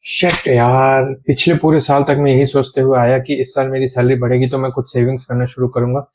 Shit यार, पिछले पूरे साल तक मैं यही सोचते हुए आया कि इस साल मेरी सैलरी बढ़ेगी तो मैं कुछ सेविंग्स करना शुरू करूंगा।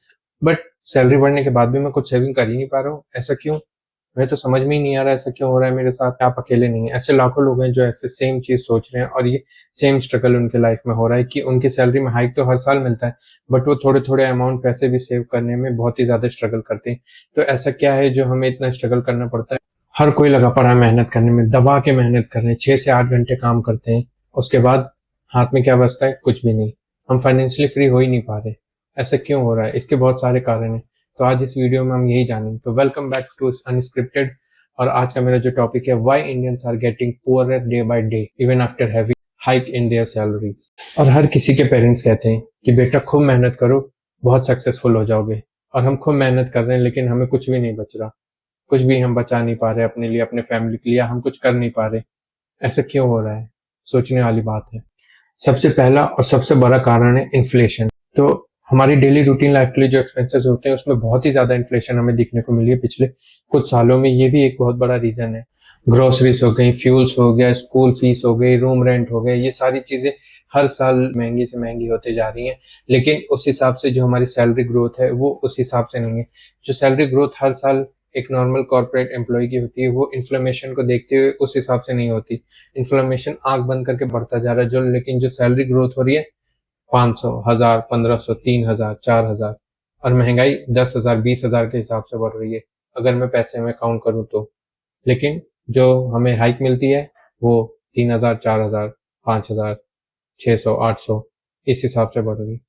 बट सैलरी बढ़ने के बाद भी मैं कुछ सेविंग कर ही नहीं पा रहा हूँ। ऐसा क्यों? मुझे तो समझ में ही नहीं आ रहा ऐसा क्यों हो रहा है मेरे साथ। आप अकेले नहीं हैं, ऐसे लाखों लोग हैं जो ऐसे सेम चीज सोच रहे हैं और ये सेम स्ट्रगल उनके लाइफ में हो रहा है कि उनकी सैलरी में हाइक तो हर साल मिलता है, बट वो थोड़े थोड़े अमाउंट पैसे भी सेव करने में बहुत ही ज्यादा स्ट्रगल करते हैं। तो ऐसा क्या है जो हमें इतना स्ट्रगल करना पड़ता है? हर कोई लगा पड़ा है मेहनत करने में, दबा के मेहनत कर रहे हैं, 6 से 8 घंटे काम करते हैं। उसके बाद हाथ में क्या बचता है? कुछ भी नहीं। हम फाइनेंशियली फ्री हो ही नहीं पा रहे। ऐसा क्यों हो रहा है? इसके बहुत सारे कारण हैं। तो आज इस वीडियो में हम यही जानेंगे। तो वेलकम बैक टू अनस्क्रिप्टेड। और आज का मेरा जो टॉपिक है, why Indians are getting poorer day by day even after having hike in their salaries. और हर किसी के पेरेंट्स कहते हैं कि बेटा खूब मेहनत करो, बहुत सक्सेसफुल हो जाओगे। और हम खूब मेहनत कर रहे हैं लेकिन हमें कुछ भी नहीं बच रहा। कुछ भी हम बचा नहीं पा रहे अपने लिए, अपने फैमिली के लिए हम कुछ कर नहीं पा रहे। ऐसा क्यों हो रहा है? सोचने वाली बात है। सबसे पहला और सबसे बड़ा कारण है इन्फ्लेशन। तो हमारी डेली रूटीन लाइफ के लिए जो एक्सपेंसेस होते हैं उसमें बहुत ही ज्यादा इन्फ्लेशन हमें दिखने को मिली है पिछले कुछ सालों में। ये भी एक बहुत बड़ा रीजन है। ग्रोसरीज हो गई, फ्यूल्स हो गया, स्कूल फीस हो गई, रूम रेंट हो गए, ये सारी चीजें हर साल महंगी से महंगी होते जा रही हैं। लेकिन उस हिसाब से जो हमारी सैलरी ग्रोथ है वो उस हिसाब से नहीं है। जो सैलरी ग्रोथ हर साल एक नॉर्मल कॉर्पोरेट एम्प्लॉय की होती है वो इन्फ्लेमेशन को देखते हुए उस हिसाब से नहीं होती। इन्फ्लेमेशन आंख बंद करके बढ़ता जा रहा है जो, लेकिन जो सैलरी ग्रोथ हो रही है 500, 1000, 1500, 3000, 4000, और महंगाई 10,000, 20,000 के हिसाब से बढ़ रही है अगर मैं पैसे में काउंट करूँ तो। लेकिन जो हमें हाइक मिलती है वो 3000, 4000, 5000, 600, 800 इस हिसाब से बढ़ रही है।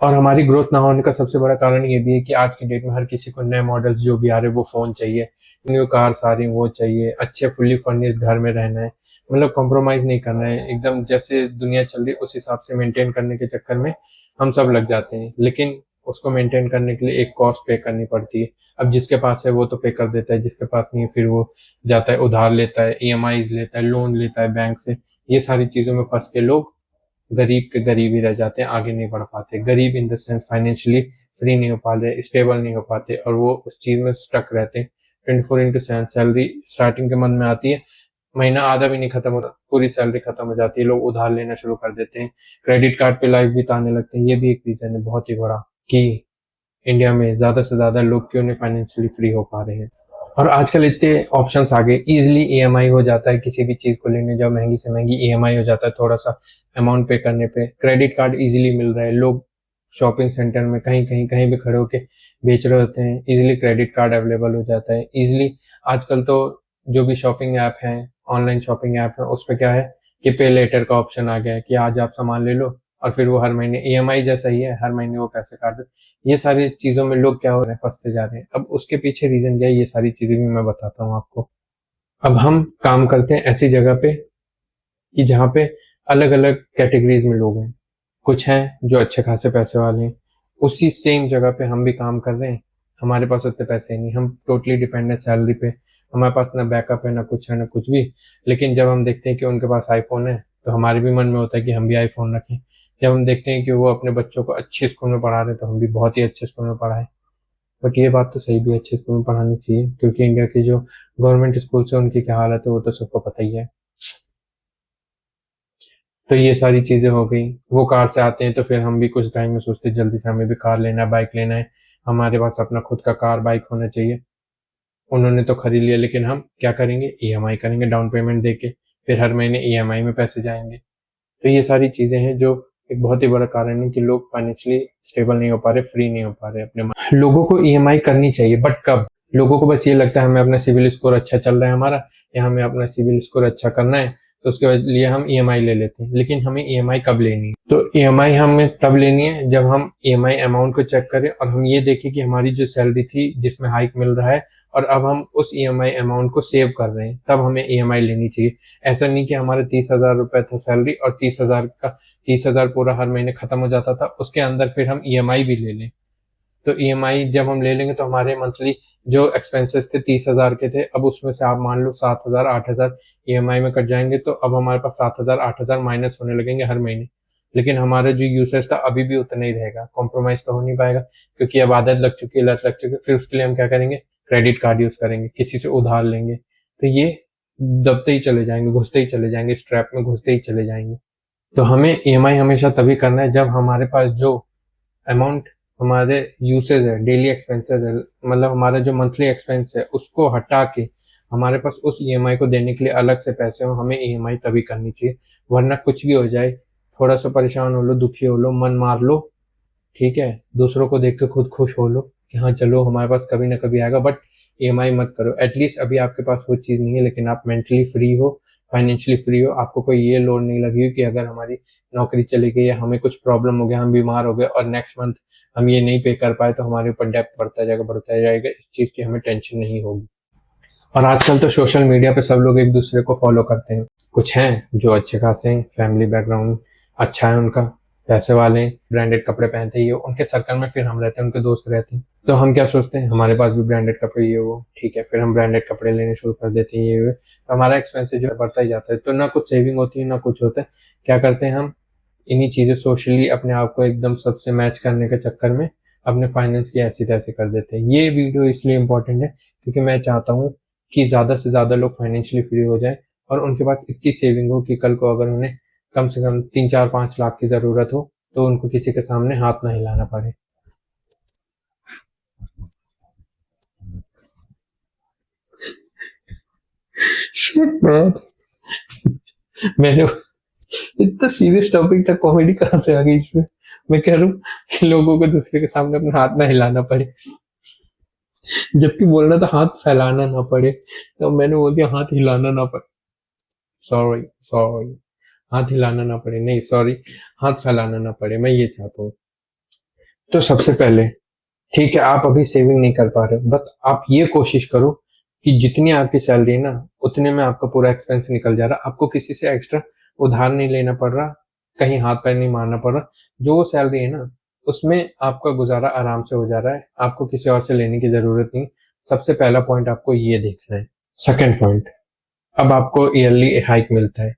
और हमारी ग्रोथ ना होने का सबसे बड़ा कारण ये भी है कि आज की डेट में हर किसी को नए मॉडल्स जो भी आ रहे हैं वो फोन चाहिए, न्यू कार्स आ रही वो चाहिए, अच्छे फुल्ली फर्निश्ड घर में रहना है। मतलब कॉम्प्रोमाइज नहीं करना है, एकदम जैसे दुनिया चल रही है उस हिसाब से मेंटेन करने के चक्कर में हम सब लग जाते हैं। लेकिन उसको मेंटेन करने के लिए एक कॉस्ट पे करनी पड़ती है। अब जिसके पास है वो तो पे कर देता है, जिसके पास नहीं है फिर वो जाता है उधार लेता है, ईएमआईज लेता है, लोन लेता है बैंक से। ये सारी चीजों में फंस के लोग गरीब के गरीब ही रह जाते हैं, आगे नहीं बढ़ पाते। गरीब in the sense financially free नहीं हो पाते, स्टेबल नहीं हो पाते, और वो उस चीज में स्टक रहते हैं। 24/7 सैलरी स्टार्टिंग के मन में आती है, महीना आधा भी नहीं खत्म होता पूरी सैलरी खत्म हो जाती है, लोग उधार लेना शुरू कर देते हैं, क्रेडिट कार्ड पे लाइफ बिताने लगते हैं। ये भी एक रीजन है बहुत ही बड़ा कि इंडिया में ज्यादा से ज्यादा लोग क्यों नहीं फाइनेंशियली फ्री हो पा रहे हैं। और आजकल इतने ऑप्शंस आ गए, इजिली ईएमआई हो जाता है किसी भी चीज को लेने जाओ, महंगी से महंगी ईएमआई हो जाता है थोड़ा सा अमाउंट पे करने पे। क्रेडिट कार्ड इजीली मिल रहा है, लोग शॉपिंग सेंटर में कहीं कहीं कहीं भी खड़े होके बेच रहे होते हैं, इजीली क्रेडिट कार्ड अवेलेबल हो जाता है इजीली। आजकल तो जो भी शॉपिंग ऐप है, ऑनलाइन शॉपिंग ऐप है, उस पे क्या है कि पे लेटर का ऑप्शन आ गया है कि आज आप सामान ले लो और फिर वो हर महीने ईएमआई जैसा ही है, हर महीने वो पैसे काट दो। ये सारी चीजों में लोग क्या हो रहे हैं, फंसते जा रहे हैं। अब उसके पीछे रीजन क्या है, ये सारी चीजें भी मैं बताता हूँ आपको। अब हम काम करते हैं ऐसी जगह पे कि जहाँ पे अलग अलग कैटेगरीज में लोग हैं। कुछ हैं जो अच्छे खासे पैसे वाले हैं, उसी सेम जगह पे हम भी काम कर रहे हैं, हमारे पास उतने पैसे ही नहीं, हम टोटली डिपेंडेंट सैलरी पे, हमारे पास ना बैकअप है, ना कुछ है, ना कुछ भी। लेकिन जब हम देखते हैं कि उनके पास आईफोन है तो हमारे भी मन में होता है कि हम भी आईफोन रखें। जब हम देखते हैं कि वो अपने बच्चों को अच्छे स्कूल में पढ़ा रहे हैं तो हम भी बहुत ही अच्छे स्कूल में पढ़ाएं। बट ये बात तो सही भी, अच्छे स्कूल में पढ़ानी चाहिए, क्योंकि इंडिया की जो गवर्नमेंट स्कूल से उनकी क्या हालत है वो तो सबको पता ही है। तो ये सारी चीजें हो गई। वो कार से आते हैं तो फिर हम भी कुछ टाइम में सोचते हैं जल्दी से हमें भी कार लेना है, बाइक लेना है, हमारे पास अपना खुद का कार बाइक होना चाहिए। उन्होंने तो खरीद लिया लेकिन हम क्या करेंगे? ईएमआई करेंगे डाउन पेमेंट देके, फिर हर महीने ईएमआई में पैसे जाएंगे। तो ये सारी चीजें हैं जो एक बहुत ही बड़ा कारण है कि लोग फाइनेंशियली स्टेबल नहीं हो पा रहे, फ्री नहीं हो पा रहे अपने लोगों को ईएमआई करनी चाहिए, बट कब? लोगों को बस ये लगता है हमें अपना सिविल स्कोर अच्छा चल रहा है हमारा, या हमें अपना सिविल स्कोर अच्छा करना है, तो उसके लिए हम ईएमआई ले लेते हैं। लेकिन हमें ईएमआई कब लेनी है? तो ईएमआई हमें तब लेनी है जब हम ईएमआई अमाउंट को चेक करें और हम ये देखें कि हमारी जो सैलरी थी जिसमें हाइक मिल रहा है और अब हम उस ईएमआई अमाउंट को सेव कर रहे हैं, तब हमें ईएमआई लेनी चाहिए। ऐसा नहीं कि हमारा 30,000 रुपए था सैलरी और 30,000 पूरा हर महीने खत्म हो जाता था, उसके अंदर फिर हम ईएमआई भी ले लें। तो ईएमआई जब हम ले लेंगे तो हमारे मंथली जो एक्सपेंसेस थे 30,000 के थे, अब उसमें से आप मान लो 7,000, 8,000 ईएमआई में कट जाएंगे, तो अब हमारे पास 7,000, 8,000 माइनस होने लगेंगे हर महीने। लेकिन हमारा जो यूसेज था अभी भी उतना ही रहेगा, कॉम्प्रोमाइज तो हो नहीं पाएगा, क्योंकि अब आदत लग चुकी है, लत लग चुकी है। फिर उसके लिए हम क्या करेंगे? क्रेडिट कार्ड यूज करेंगे, किसी से उधार लेंगे। तो ये दबते ही चले जाएंगे, घुसते ही चले जाएंगे, इस ट्रैप में घुसते ही चले जाएंगे। तो हमें ईएमआई हमेशा तभी करना है जब हमारे पास जो अमाउंट हमारे यूसेज है, डेली एक्सपेंसेस है, मतलब हमारा जो मंथली एक्सपेंस है उसको हटा के हमारे पास उस ईएमआई को देने के लिए अलग से पैसे हो, हमें ईएमआई तभी करनी चाहिए। वरना कुछ भी हो जाए, थोड़ा सा परेशान हो लो, दुखी हो लो, मन मार लो, ठीक है, दूसरों को देख के खुद खुश हो लो कि हाँ चलो हमारे पास कभी ना कभी आएगा, बट ईएमआई मत करो। एटलीस्ट अभी आपके पास वो चीज़ नहीं है, लेकिन आप मेंटली फ्री हो, फाइनेंशियली फ्री हो, आपको कोई ये लोड नहीं लगी हो कि अगर हमारी नौकरी चली गई या हमें कुछ प्रॉब्लम हो गया, हम बीमार हो गए और नेक्स्ट मंथ हम ये नहीं पे कर पाए तो हमारे ऊपर डेप्थ बढ़ता जाएगा, इस चीज़ की हमें टेंशन नहीं होगी। और आजकल तो सोशल मीडिया पे सब लोग एक दूसरे को फॉलो करते हैं। कुछ हैं जो अच्छे खासे हैं, फैमिली बैकग्राउंड अच्छा है उनका, पैसे वाले हैं, ब्रांडेड कपड़े पहनते ही हो, उनके सर्कल में फिर हम रहते हैं, उनके दोस्त रहते हैं। तो हम क्या सोचते हैं, हमारे पास भी ब्रांडेड कपड़े ये वो, ठीक है, फिर हम ब्रांडेड कपड़े लेने शुरू कर देते हैं ये वो, तो हमारा एक्सपेंसिव जो है बढ़ता ही जाता है। तो ना कुछ सेविंग होती है ना कुछ होता है। क्या करते हैं हम, इन्हीं चीज़ें सोशली अपने आप को एकदम सबसे मैच करने के चक्कर में अपने फाइनेंस की ऐसी तैसी कर देते हैं। ये वीडियो इसलिए इम्पोर्टेंट है क्योंकि मैं चाहता हूँ कि ज़्यादा से ज़्यादा लोग फाइनेंशियली फ्री हो जाए और उनके पास इतनी सेविंग हो कि कल को अगर उन्हें कम से कम 3 4 5 लाख की ज़रूरत हो तो उनको किसी के सामने हाथ ना हिलाना पड़े। Shit, man. मैंने इतना सीरियस टॉपिक था, कॉमेडी कहाँ से आ गई इसमें। मैं कह रहा हूँ कि लोगों को दूसरे के सामने अपना हाथ ना हिलाना पड़े, जबकि बोलना था हाथ फैलाना ना पड़े, तो मैंने बोल दिया हाथ हिलाना ना पड़े। सॉरी, सॉरी, हाथ हिलाना ना पड़े नहीं, सॉरी, हाथ फैलाना ना पड़े, मैं ये चाहता हूँ। तो सबसे पहले, ठीक है, आप अभी सेविंग नहीं कर पा रहे, बस आप ये कोशिश करो कि जितनी आपकी सैलरी है ना उतने में आपका पूरा एक्सपेंस निकल जा रहा, आपको किसी से एक्स्ट्रा उधार नहीं लेना पड़ रहा, कहीं हाथ पैर नहीं मारना पड़ रहा। जो वो सैलरी है ना उसमें आपका गुजारा आराम से हो जा रहा है, आपको किसी और से लेने की जरूरत नहीं। सबसे पहला पॉइंट आपको ये देखना है। सेकंड पॉइंट, अब आपको ईयरली हाइक मिलता है,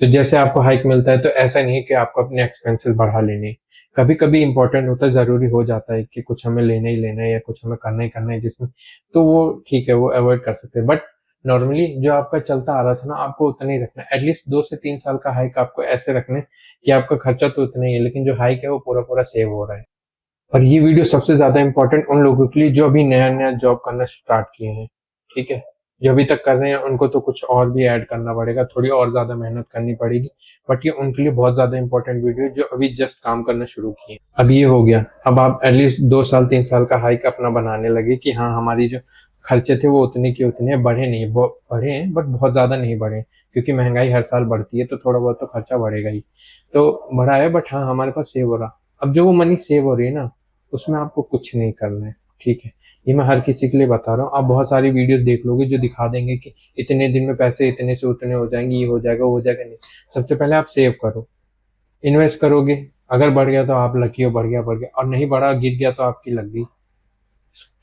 तो जैसे आपको हाइक मिलता है तो ऐसा नहीं है कि आपको अपने एक्सपेंसेस बढ़ा लेने हैं। कभी कभी इंपॉर्टेंट होता है, जरूरी हो जाता है कि कुछ हमें लेना ही लेना है या कुछ हमें करना ही करना है जिसमें, तो वो ठीक है, वो अवॉइड कर सकते हैं। बट नॉर्मली जो आपका चलता आ रहा था ना आपको उतना ही रखना है। एटलीस्ट 2 से 3 साल का हाइक आपको ऐसे रखना है कि आपका खर्चा तो उतना ही है लेकिन जो हाइक है वो पूरा पूरा सेव हो रहा है। और ये वीडियो सबसे ज्यादा इंपॉर्टेंट उन लोगों के लिए जो अभी नया नया जॉब करना स्टार्ट किए हैं, ठीक है, जो अभी तक कर रहे हैं उनको तो कुछ और भी ऐड करना पड़ेगा, थोड़ी और ज्यादा मेहनत करनी पड़ेगी, बट ये उनके लिए बहुत ज्यादा इंपॉर्टेंट वीडियो है जो अभी जस्ट काम करना शुरू किए हैं। अब ये हो गया, अब आप एटलीस्ट 2 साल 3 साल का हाइक अपना बनाने लगे कि हाँ हमारी जो खर्चे थे वो उतने के उतने बढ़े नहीं, बढ़े हैं बट बहुत ज्यादा नहीं बढ़े, क्योंकि महंगाई हर साल बढ़ती है तो थोड़ा बहुत तो खर्चा बढ़ेगा ही। तो बढ़ा है बट हाँ हमारे पास सेव हो रहा। अब जो वो मनी सेव हो रही है ना उसमें आपको कुछ नहीं करना है, ठीक है, ये मैं हर किसी के लिए बता रहा हूँ। आप बहुत सारी वीडियोस देख लोगे जो दिखा देंगे कि इतने दिन में पैसे इतने से उतने हो जाएंगे, ये हो जाएगा वो हो जाएगा, नहीं। सबसे पहले आप सेव करो, इन्वेस्ट करोगे, अगर बढ़ गया तो आप लकी हो, बढ़ गया और नहीं बढ़ा गिर गया तो आपकी लग गई।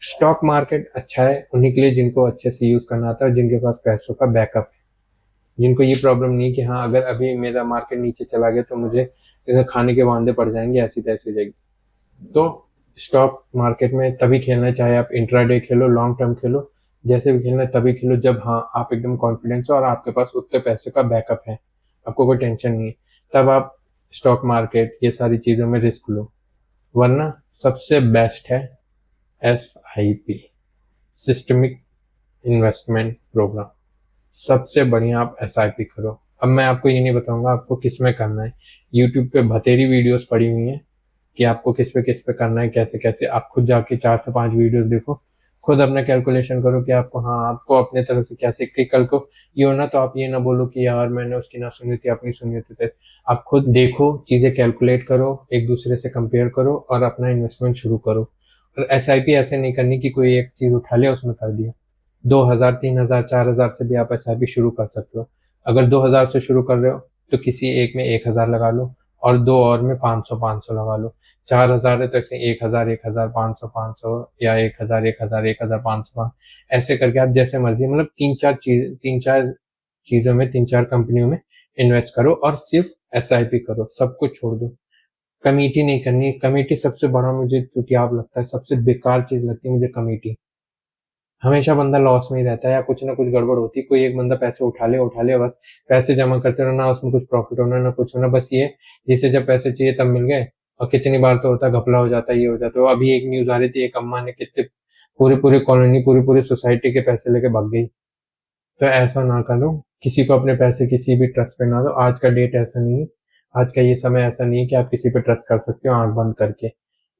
स्टॉक मार्केट अच्छा है उन्हीं के लिए जिनको अच्छे से यूज करना आता है, जिनके पास पैसों का बैकअप है, जिनको ये प्रॉब्लम नहीं कि हाँ अगर अभी मेरा मार्केट नीचे चला गया तो मुझे खाने के वांदे पड़ जाएंगे, ऐसी तैसी हो जाएगी। तो स्टॉक मार्केट में तभी खेलना है, चाहे आप इंट्राडे खेलो लॉन्ग टर्म खेलो, जैसे भी खेलना है तभी खेलो जब हाँ आप एकदम कॉन्फिडेंस हो और आपके पास उतने पैसे का बैकअप है, आपको कोई टेंशन नहीं है, तब आप स्टॉक मार्केट ये सारी चीजों में रिस्क लो। वरना सबसे बेस्ट है SIP, सिस्टमिक इन्वेस्टमेंट प्रोग्राम। सबसे बढ़िया आप SIP करो। अब मैं आपको ये नहीं बताऊंगा आपको किस में करना है, यूट्यूब पे बतेरी वीडियोस पड़ी हुई हैं कि आपको किस पे करना है, कैसे कैसे, आप खुद जाके 4 से 5 वीडियोस देखो, खुद अपना कैलकुलेशन करो कि आपको हाँ आपको अपने तरफ से कैसे, कि कल को ये हो ना तो आप ये ना बोलो कि यार मैंने उसकी ना सुनी थी अपनी सुनी थी। तो आप खुद देखो, चीजें कैलकुलेट करो, एक दूसरे से कंपेयर करो और अपना इन्वेस्टमेंट शुरू करो। और SIP ऐसे नहीं करनी कि कोई एक चीज उठा लिया उसमें कर दिया। 2,000 3,000 4,000 से भी आप SIP शुरू कर सकते हो। अगर 2,000 से शुरू कर रहे हो तो किसी एक में 1,000 लगा लो और दो और में 500 लगा लो। 4,000 है तो ऐसे 1,000 1,000 500 या 1,000 1,000 1,000 500 ऐसे करके आप जैसे मर्जी, मतलब 3 4 चीजों में 3 4 कंपनियों में इन्वेस्ट करो और सिर्फ SIP करो, सब कुछ छोड़ दो। कमेटी नहीं करनी, कमेटी सबसे बड़ा मुझे चुतियाब लगता है, सबसे बेकार चीज लगती है मुझे कमेटी। हमेशा बंदा लॉस में ही रहता है या कुछ ना कुछ गड़बड़ होती है। कोई एक बंदा पैसे उठा ले बस, पैसे जमा करते रहो, ना उसमें कुछ प्रॉफिट होना ना कुछ होना, बस ये जिसे जब पैसे चाहिए तब मिल गए। और कितनी बार तो होता है घपला हो जाता है, ये हो जाता है। अभी एक न्यूज आ रही थी, एक अम्मा ने कितने पूरी पूरी कॉलोनी पूरी पूरी सोसाइटी के पैसे लेके भाग गई। तो ऐसा ना करो, किसी को अपने पैसे किसी भी ट्रस्ट पे ना दो। आज का डेट ऐसा नहीं है, आज का ये समय ऐसा नहीं है कि आप किसी पे ट्रस्ट कर सकते हो आंख बंद करके।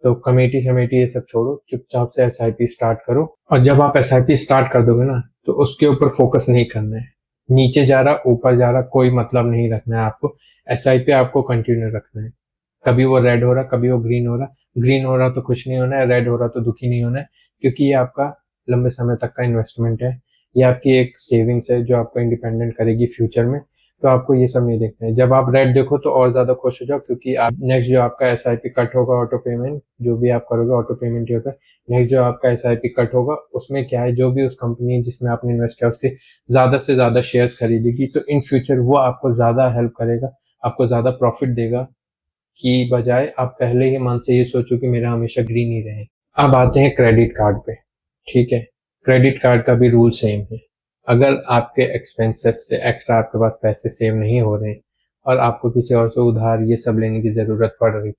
तो कमेटी शमेटी ये सब छोड़ो, चुपचाप से एसआईपी स्टार्ट करो। और जब आप एसआईपी स्टार्ट कर दोगे ना, तो उसके ऊपर फोकस नहीं करना है। नीचे जा रहा ऊपर जा रहा कोई मतलब नहीं रखना है आपको। एसआईपी आपको कंटिन्यू रखना है। कभी वो रेड हो रहा कभी वो ग्रीन हो रहा, ग्रीन हो रहा तो खुश नहीं होना है, रेड हो रहा तो दुखी नहीं होना है। क्योंकि ये आपका लंबे समय तक का इन्वेस्टमेंट है। ये आपकी एक सेविंग्स है जो आपको इंडिपेंडेंट करेगी फ्यूचर में। तो आपको ये सब नहीं देखना है। जब आप रेड देखो तो और ज्यादा खुश हो जाओ, क्योंकि आप नेक्स्ट जो आपका एसआईपी कट होगा, ऑटो पेमेंट जो भी आप करोगे ऑटो पेमेंट ही होता है। नेक्स्ट जो आपका एसआईपी कट होगा उसमें क्या है, जो भी उस कंपनी जिसमें आपने इन्वेस्ट किया उसके ज्यादा से ज्यादा शेयर्स खरीदेगी, तो इन फ्यूचर वो आपको ज्यादा हेल्प करेगा, आपको ज्यादा प्रॉफिट देगा, की बजाय आप पहले ही मन से ये सोचो कि मेरा हमेशा ग्रीन ही रहे। अब आते हैं क्रेडिट कार्ड पे। ठीक है, क्रेडिट कार्ड का भी रूल सेम है। अगर आपके एक्सपेंसेस से एक्स्ट्रा आपके पास पैसे सेव नहीं हो रहे और आपको किसी और से उधार ये सब लेने की जरूरत पड़ रही,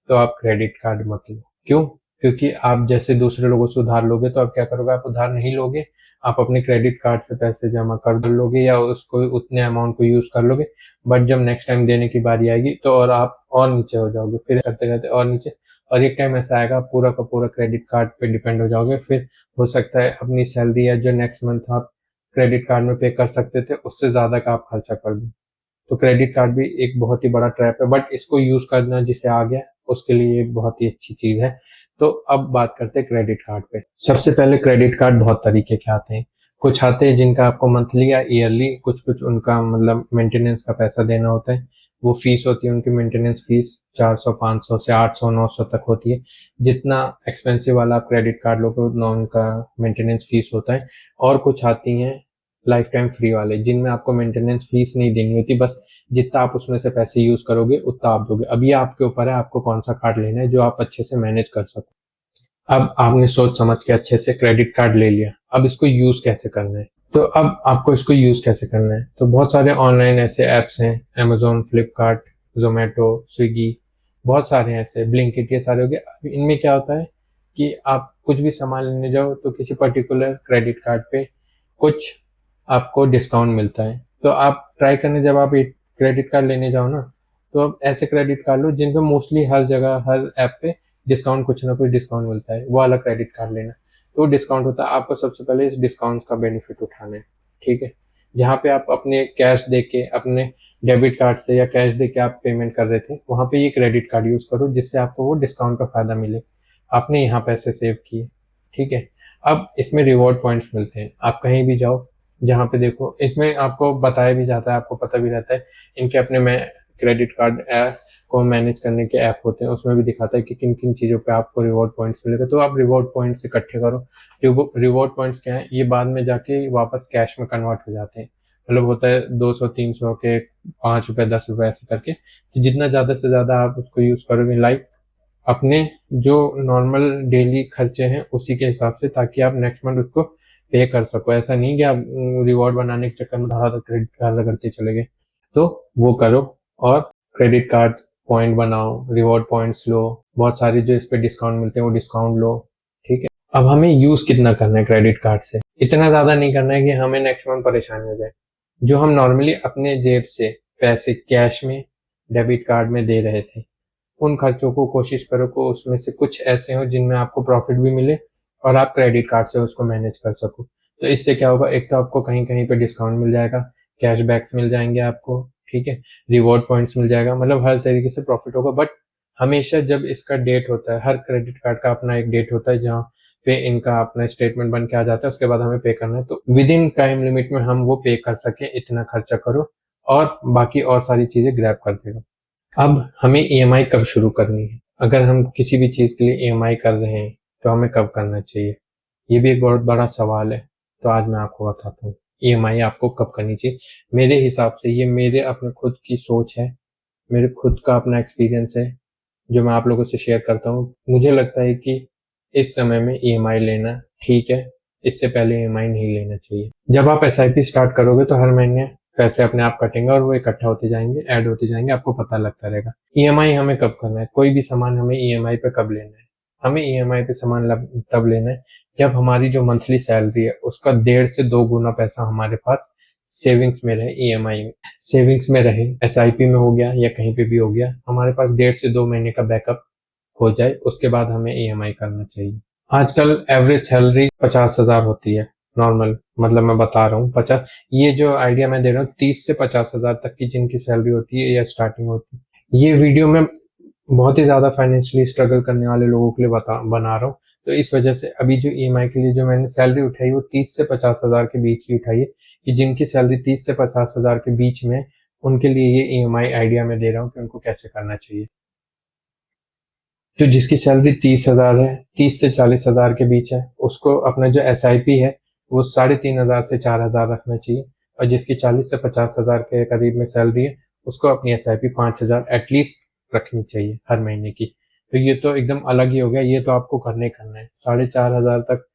तो आप क्रेडिट कार्ड मत लो। क्यों? क्योंकि आप जैसे दूसरे लोगों से उधार लोगे तो आप क्या करोगे, आप उधार नहीं लोगे, आप अपने क्रेडिट कार्ड से पैसे जमा कर लोगे या उसको उतने अमाउंट को यूज कर लोगे। बट जब नेक्स्ट टाइम देने की बारी आएगी तो और आप और नीचे हो जाओगे, फिर करते करते और नीचे। और एक टाइम ऐसा आएगा पूरा का पूरा क्रेडिट कार्ड पे डिपेंड हो जाओगे। फिर हो सकता है अपनी सैलरी या जो नेक्स्ट मंथ आप क्रेडिट कार्ड में पे कर सकते थे उससे ज्यादा का आप खर्चा कर दो। तो क्रेडिट कार्ड भी एक बहुत ही बड़ा ट्रैप है, बट इसको यूज करना जिसे आ गया उसके लिए एक बहुत ही अच्छी चीज है। तो अब बात करते हैं क्रेडिट कार्ड पे। सबसे पहले क्रेडिट कार्ड बहुत तरीके के आते हैं। कुछ आते हैं जिनका आपको मंथली या ईयरली कुछ कुछ उनका मतलब मेंटेनेंस का पैसा देना होता है। वो फीस होती है उनकी, मेंटेनेंस फीस 400 500 से 800 900 तक होती है। जितना एक्सपेंसिव वाला आप क्रेडिट कार्ड लोगे उतना उनका मेंटेनेंस फीस होता है। और कुछ आती हैं लाइफ टाइम फ्री वाले, जिनमें आपको मेंटेनेंस फीस नहीं देनी होती, बस जितना आप उसमें से पैसे यूज करोगे उतना आप दोगे। अब ये आपके ऊपर है आपको कौन सा कार्ड लेना है जो आप अच्छे से मैनेज कर सको। अब आपने सोच समझ के अच्छे से क्रेडिट कार्ड ले लिया, अब इसको यूज कैसे करना है। तो अब आपको इसको यूज कैसे करना है, तो बहुत सारे ऑनलाइन ऐसे एप्स हैं, अमेजोन, फ्लिपकार्ट, जोमेटो, स्विगी, बहुत सारे हैं ऐसे, ब्लिंकिट, ये सारे हो गए। अब इनमें क्या होता है कि आप कुछ भी सामान लेने जाओ तो किसी पर्टिकुलर क्रेडिट कार्ड पे कुछ आपको डिस्काउंट मिलता है। तो आप ट्राई करने जब आप एक क्रेडिट कार्ड लेने जाओ ना, तो आप ऐसे क्रेडिट कार्ड लो जिन पे मोस्टली हर जगह हर ऐप पे डिस्काउंट कुछ ना कुछ डिस्काउंट मिलता है, वो वाला क्रेडिट कार्ड लेना। तो डिस्काउंट होता है, आपको सबसे पहले इस डिस्काउंट का बेनिफिट उठाना है। ठीक है, जहाँ पे आप अपने कैश दे के अपने डेबिट कार्ड से या कैश दे के आप पेमेंट कर रहे थे, वहां पे ये क्रेडिट कार्ड यूज करो जिससे आपको वो डिस्काउंट का फायदा मिले, आपने यहाँ पैसे सेव किए। ठीक है, अब इसमें रिवॉर्ड पॉइंट्स मिलते हैं। आप कहीं भी जाओ, जहाँ पे देखो, इसमें आपको बताया भी जाता है, आपको पता भी रहता है। इनके अपने में क्रेडिट कार्ड ऐप को मैनेज करने के ऐप होते हैं, उसमें भी दिखाता है कि किन किन चीज़ों पे आपको रिवॉर्ड पॉइंट्स मिलेगा। तो आप रिवॉर्ड पॉइंट्स इकट्ठे करो। रिवॉर्ड पॉइंट्स क्या है, ये बाद में जाके वापस कैश में कन्वर्ट हो जाते हैं। मतलब होता है 200 300 के 5 रुपए 10 रुपए ऐसे करके। तो जितना ज़्यादा से ज़्यादा आप उसको यूज़ करोगे, लाइक अपने जो नॉर्मल डेली खर्चे हैं उसी के हिसाब से, ताकि आप नेक्स्ट मंथ उसको पे कर सको। ऐसा नहीं कि आप रिवॉर्ड बनाने के चक्कर में धड़ाधड़ क्रेडिट कार्ड करते चले गए। तो वो करो और क्रेडिट कार्ड पॉइंट बनाओ, रिवॉर्ड पॉइंट्स लो, बहुत सारी जो इस पे डिस्काउंट मिलते हैं वो डिस्काउंट लो। ठीक है, अब हमें यूज कितना करना है क्रेडिट कार्ड से, इतना ज्यादा नहीं करना है कि हमें नेक्स्ट मंथ परेशानी हो जाए। जो हम नॉर्मली अपने जेब से पैसे कैश में डेबिट कार्ड में दे रहे थे, उन खर्चों को कोशिश करो को उसमें से कुछ ऐसे हो जिनमें आपको प्रॉफिट भी मिले और आप क्रेडिट कार्ड से उसको मैनेज कर सको। तो इससे क्या होगा, एक तो आपको कहीं कहीं पे डिस्काउंट मिल जाएगा, कैशबैक्स मिल जाएंगे आपको। ठीक है, रिवॉर्ड पॉइंट्स मिल जाएगा, मतलब हर तरीके से प्रॉफिट होगा। बट हमेशा जब इसका डेट होता है, हर क्रेडिट कार्ड का अपना एक डेट होता है जहाँ पे इनका अपना स्टेटमेंट बन के आ जाता है, उसके बाद हमें पे करना है। तो विद इन टाइम लिमिट में हम वो पे कर सके इतना खर्चा करो और बाकी और सारी चीजें ग्रैब कर देगा। अब हमें ईएमआई कब शुरू करनी है, अगर हम किसी भी चीज के लिए ईएमआई कर रहे हैं तो हमें कब करना चाहिए, ये भी एक बहुत बड़ा सवाल है। तो आज मैं आपको बताता हूँ ईएमआई आपको कब करनी चाहिए। मेरे हिसाब से ये मेरे अपने खुद की सोच है, मेरे खुद का अपना एक्सपीरियंस है जो मैं आप लोगों से शेयर करता हूँ। मुझे लगता है कि इस समय में ईएमआई लेना ठीक है, इससे पहले ईएमआई नहीं लेना चाहिए। जब आप एसआईपी स्टार्ट करोगे तो हर महीने पैसे अपने आप कटेंगे और वो इकट्ठा होते जाएंगे, ऐड होते जाएंगे, आपको पता लगता रहेगा। ईएमआई हमें कब करना है, कोई भी सामान हमें ईएमआई पे कब लेना है? हमें ईएमआई पे सामान तब लेना है जब हमारी जो मंथली सैलरी है उसका 1.5 से 2 गुना पैसा हमारे पास सेविंग्स में रहे, ईएमआई में सेविंग्स में रहे, एसआईपी में हो गया या कहीं पे भी हो गया, हमारे पास 1.5 से 2 महीने का बैकअप हो जाए, उसके बाद हमें ईएमआई करना चाहिए। आजकल एवरेज सैलरी 50,000 होती है, नॉर्मल, मतलब मैं बता रहा हूँ 50। ये जो आइडिया मैं दे रहा हूँ 30 से 50,000 तक की जिनकी सैलरी होती है या स्टार्टिंग होती है। ये वीडियो मैं बहुत ही ज्यादा फाइनेंशियली स्ट्रगल करने वाले लोगों के लिए बना रहा हूँ। तो इस वजह से अभी जो ईएमआई के लिए जो मैंने सैलरी उठाई वो 30 से 50,000 के बीच की उठाई है, कि जिनकी सैलरी 30 से 50,000 के बीच में, उनके लिए ये ईएमआई आइडिया मैं दे रहा हूँ कि उनको कैसे करना चाहिए। तो जिसकी सैलरी 30,000 है, 30 से 40,000 के बीच है, उसको अपना जो एसआईपी है वो 3,500 से 4,000 रखना चाहिए। और जिसकी 40 से 50,000 के करीब में सैलरी है, उसको अपनी एसआईपी 5,000 एटलीस्ट रखनी चाहिए हर महीने की। तो ये तो एकदम अलग ही हो गया, ये तो आपको करना ही करना है। 4,500 तक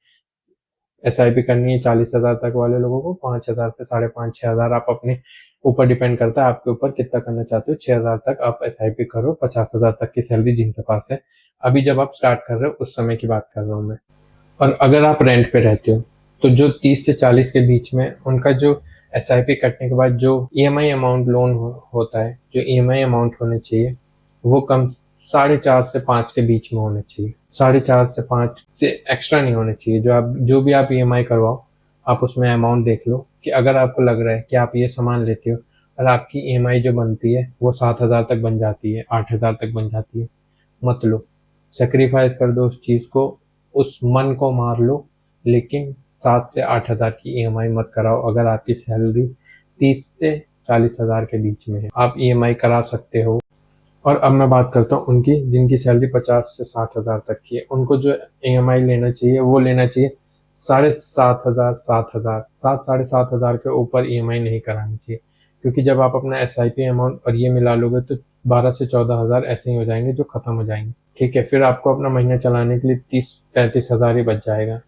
एसआईपी करनी है 40,000 तक वाले लोगों को, 5,000 से 5,500 6,000 आप अपने ऊपर डिपेंड करता है आपके ऊपर कितना करना चाहते हो। 6,000 तक आप एसआईपी करो, 50,000 तक की सैलरी जिनके पास है। अभी जब आप स्टार्ट कर रहे हो उस समय की बात कर रहा हूँ मैं। और अगर आप रेंट पे रहते हो तो जो 30 से 40 के बीच में, उनका जो एसआईपी कटने के बाद जो ईएमआई अमाउंट लोन होता है, जो ईएमआई अमाउंट होने चाहिए वो कम 4.5 से 5 के बीच में होना चाहिए। 4.5 से 5 से एक्स्ट्रा नहीं होना चाहिए। जो भी आप ईएमआई करवाओ, आप उसमें अमाउंट देख लो कि अगर आपको लग रहा है कि आप ये सामान लेते हो और आपकी ईएमआई जो बनती है वो 7,000 तक बन जाती है, 8,000 तक बन जाती है, मत लो। सेक्रीफाइस कर दो उस चीज को, उस मन को मार लो, लेकिन 7 से 8,000 की ईएमआई मत कराओ। अगर आपकी सैलरी 30 से 40,000 के बीच में है, आप ईएमआई करा सकते हो। और अब मैं बात करता हूँ उनकी जिनकी सैलरी 50 से 60,000 तक की है। उनको जो ईएमआई लेना चाहिए वो लेना चाहिए 7,500, 7,000, 7,500 के ऊपर ईएमआई नहीं करानी चाहिए। क्योंकि जब आप अपना एसआईपी अमाउंट और ये मिला लोगे तो 12 से 14,000 ऐसे ही हो जाएंगे जो खत्म हो जाएंगे। ठीक है, फिर आपको अपना महीना चलाने के लिए 30-35,000 ही बच जाएगा।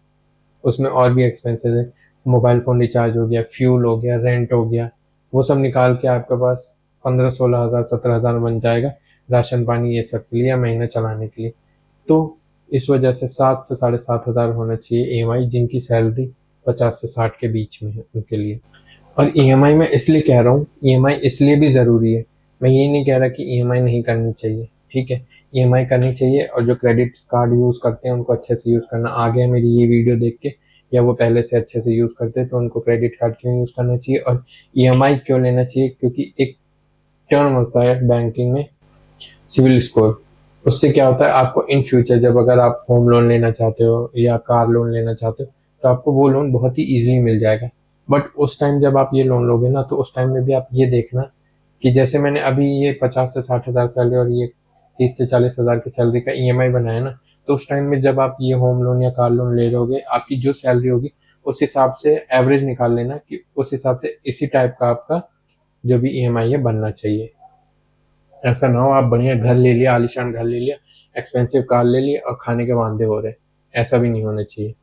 उसमें और भी एक्सपेंसेस है, मोबाइल फोन रिचार्ज हो गया, फ्यूल हो गया, रेंट हो गया, वो सब निकाल के आपके पास 15-16,000 17,000 बन जाएगा, राशन पानी ये सब के लिए या महीना चलाने के लिए। तो इस वजह से 7 से 7,500 होना चाहिए ईएमआई जिनकी सैलरी 50 से 60 के बीच में है उनके लिए। और ईएमआई मैं इसलिए कह रहा हूँ, ईएमआई इसलिए भी जरूरी है, मैं ये नहीं कह रहा कि ईएमआई नहीं करनी चाहिए। ठीक है, ईएमआई करनी चाहिए, और जो क्रेडिट कार्ड यूज करते हैं उनको अच्छे से यूज करना। आ गया मेरी ये वीडियो देख के, या वो पहले से अच्छे से यूज करते हैं तो उनको क्रेडिट कार्ड क्यों यूज करना चाहिए और ईएमआई क्यों लेना चाहिए? क्योंकि एक टर्म होता है बैंकिंग में, सिविल स्कोर। उससे क्या होता है, आपको इन फ्यूचर जब अगर आप होम लोन लेना चाहते हो या कार लोन लेना चाहते हो तो आपको वो लोन बहुत ही इजीली मिल जाएगा। बट उस टाइम जब आप ये लोन लोगे ना, तो उस टाइम में भी आप ये देखना कि जैसे मैंने अभी ये 50 से 60,000 सैलरी और ये 30 से 40,000 की सैलरी का ईएमआई बनाया ना, तो उस टाइम में जब आप ये होम लोन या कार लोन ले लोगे, आपकी जो सैलरी होगी उस हिसाब से एवरेज निकाल लेना कि उस हिसाब से इसी टाइप का आपका जो भी ईएमआई है बनना चाहिए। ऐसा ना हो आप बढ़िया घर ले लिया, आलीशान घर ले लिया, एक्सपेंसिव कार ले लिया और खाने के वांदे हो रहे। ऐसा भी नहीं होना चाहिए।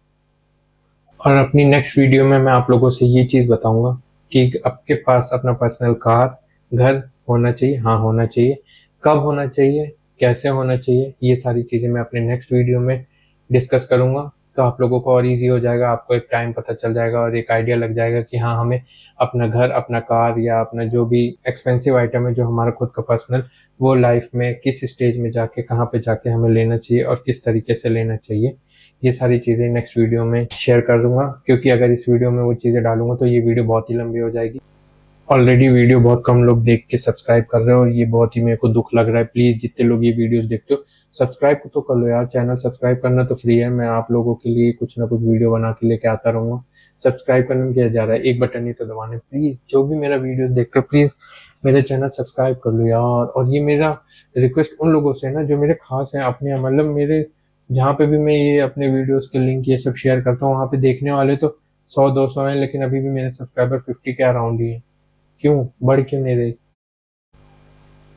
और अपनी नेक्स्ट वीडियो में मैं आप लोगों से ये चीज बताऊंगा कि आपके पास अपना पर्सनल कार, घर होना चाहिए, हाँ होना चाहिए, कब होना चाहिए, कैसे होना चाहिए, ये सारी चीजें मैं अपने नेक्स्ट वीडियो में डिस्कस करूंगा। तो आप लोगों को और इजी हो जाएगा, आपको एक टाइम पता चल जाएगा और एक आइडिया लग जाएगा कि हाँ हमें अपना घर, अपना कार या अपना जो भी एक्सपेंसिव आइटम है जो हमारा खुद का पर्सनल, वो लाइफ में किस स्टेज में जाके, कहाँ पे जाके हमें लेना चाहिए और किस तरीके से लेना चाहिए। ये सारी चीज़ें नेक्स्ट वीडियो में शेयर कर दूंगा, क्योंकि अगर इस वीडियो में वो चीज़ें डालूंगा तो ये वीडियो बहुत ही लंबी हो जाएगी। ऑलरेडी वीडियो बहुत कम लोग देख के सब्सक्राइब कर रहे हो, ये बहुत ही मेरे को दुख लग रहा है। प्लीज़ जितने लोग ये वीडियोस देखते हो सब्सक्राइब तो कर लो यार, चैनल सब्सक्राइब करना तो फ्री है। मैं आप लोगों के लिए कुछ ना कुछ वीडियो बना के लेके आता रहूंगा। सब्सक्राइब करने में क्या जा रहा है, एक बटन ही तो दबाना है। प्लीज़ जो भी मेरा वीडियोस देखते हो प्लीज़ मेरे चैनल सब्सक्राइब कर लो यार। और ये मेरा रिक्वेस्ट उन लोगों से है ना जो मेरे खास हैं, अपने, मतलब मेरे जहाँ पे भी मैं ये अपने वीडियोस के लिंक ये सब शेयर करता हूँ वहाँ पे देखने वाले तो 100-200 हैं, लेकिन अभी भी मेरे सब्सक्राइबर 50 के अराउंड ही है। क्यों बढ़ क्यों नहीं रही?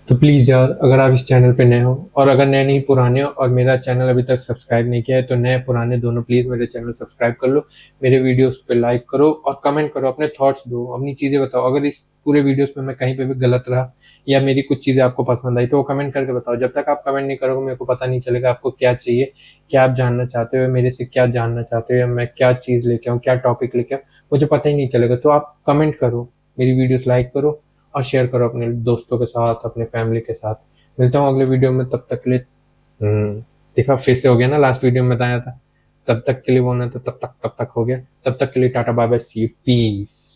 तो प्लीज़ यार, अगर आप इस चैनल पे नए हो, और अगर नए नहीं पुराने हो और मेरा चैनल अभी तक सब्सक्राइब नहीं किया है, तो नए पुराने दोनों प्लीज़ मेरे चैनल सब्सक्राइब कर लो, मेरे वीडियोस पे लाइक करो और कमेंट करो, अपने थॉट्स दो, अपनी चीज़ें बताओ। अगर इस पूरे वीडियोस में मैं कहीं पे भी गलत रहा या मेरी कुछ चीज़ें आपको पसंद आई तो वो कमेंट करके बताओ। जब तक आप कमेंट नहीं करोगे मेरे को पता नहीं चलेगा आपको क्या चाहिए, क्या आप जानना चाहते हो, मेरे से क्या जानना चाहते हो, या मैं क्या चीज़ लेके आऊँ, क्या टॉपिक लेके आऊँ, मुझे पता ही नहीं चलेगा। तो आप कमेंट करो, मेरी वीडियोस लाइक करो और शेयर करो अपने दोस्तों के साथ, अपने फैमिली के साथ। मिलता हूँ अगले वीडियो में, तब तक के लिए। देखा, फिर से हो गया ना, लास्ट वीडियो में बताया था तब तक के लिए बोलना था, तब तक हो गया। तब तक के लिए tata bye bye, see you, piece.